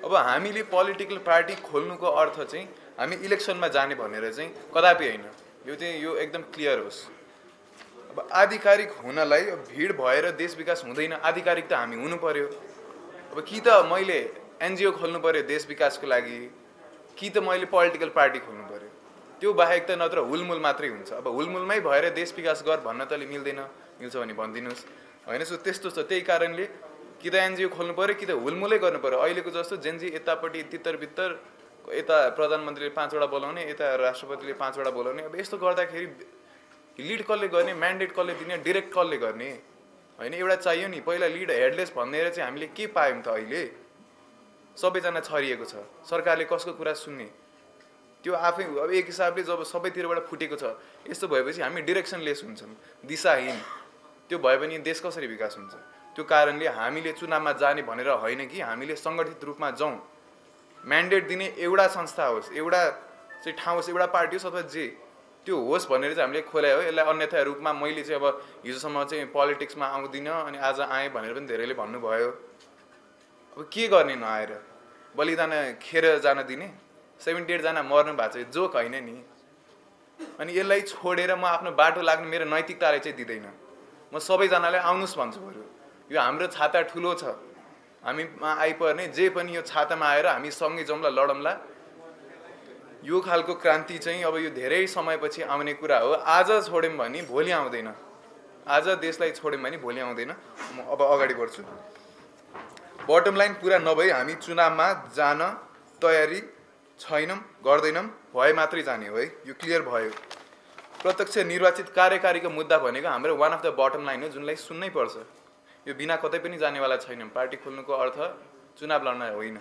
अब हामीले political party खोल्नुको अर्थ चाहिँ हामी इलेक्सनमा जाने भनेर चाहिँ कदापि होइन। यो एकदम क्लियर होस्। अब आधिकारिक हुनलाई भिड भएर देश विकास हुँदैन, आधिकारिक त हामी हुनु पर्यो। अब कि त मैले एनजिओ खोल्नु पर्यो देश विकासको लागि, कि त मैले पोलिटिकल पार्टी खोल्नु पर्यो। त्यो बाहेक त नत्र हुलमुल मात्रै हुन्छ। अब हुलमुलमै भएर देश विकास गर भन्न तले मिल्दैन, मिल्छ भने भनिदिनुहोस् होइन। सो त्यस्तो छ। त्यही कारणले कि त एनजिओ खोल्नु पर्यो कि त हुलमुलै गर्नु पर्यो। अहिलेको जस्तो जेनजी यतापट्टि तितर बित्तर, यता प्रधानमन्त्रीले 5 वटा बोलाउने, यता राष्ट्रपतिले 5 वटा बोलाउने। अब यस्तो गर्दाखेरि लिड कसले गर्ने, म्यान्डेट कसले दिने, डाइरेक्ट कसले गर्ने होइन। एउटा चाहियो नि। पहिला लिड हेडलेस भनेर चाहिँ हामीले के पायौँ त? अहिले सबैजना छरिएको छ। सरकारले कसको कुरा सुन्ने? त्यो आफै अब एक हिसाबले जब सबैतिरबाट फुटेको छ, यस्तो भएपछि हामी डिरेक्सनलेस हुन्छौँ, दिशाहीन। त्यो भयो भने देश कसरी विकास हुन्छ? त्यो कारणले हामीले चुनावमा जाने भनेर होइन कि हामीले सङ्गठित रूपमा जाउँ। म्यान्डेट दिने एउटा संस्था होस्, एउटा चाहिँ ठाउँ होस्, एउटा पार्टी होस् अथवा जे त्यो होस् भनेर चाहिँ हामीले खोले हो। यसलाई अन्यथा रूपमा मैले चाहिँ अब हिजोसम्म चाहिँ पोलिटिक्समा आउँदिनँ अनि आज आएँ भनेर पनि धेरैले भन्नुभयो। अब के गर्ने नआएर? बलिदान खेर जान दिने? 78 जना मर्नु भएको छ, जोक होइन नि। अनि यसलाई छोडेर म आफ्नो बाटो लाग्नु मेरो नैतिकताले चाहिँ दिँदैन। म सबैजनालाई आउनुहोस् भन्छु बरु। यो हाम्रो छाता ठुलो छ, हामीमा आइपर्ने जे पनि यो छातामा आएर हामी सँगै जाउँला, लडौँला। यो खालको क्रान्ति चाहिँ अब यो धेरै समयपछि आउने कुरा हो। आज छोड्यौँ भने भोलि आउँदैन, आज देशलाई छोड्यौँ भने भोलि आउँदैन। म अब अगाडि बढ्छु। बटम लाइन पुरा नभई हामी चुनावमा जान तयारी छैनौँ, गर्दैनौँ, भए मात्रै जाने हो है। यो क्लियर भयो। प्रत्यक्ष निर्वाचित कार्यकारीको मुद्दा भनेको हाम्रो one of the bottom line हो, जुनलाई सुन्नै पर्छ। यो बिना कतै पनि जानेवाला छैनौँ। पार्टी खोल्नुको अर्थ चुनाव लड्न होइन।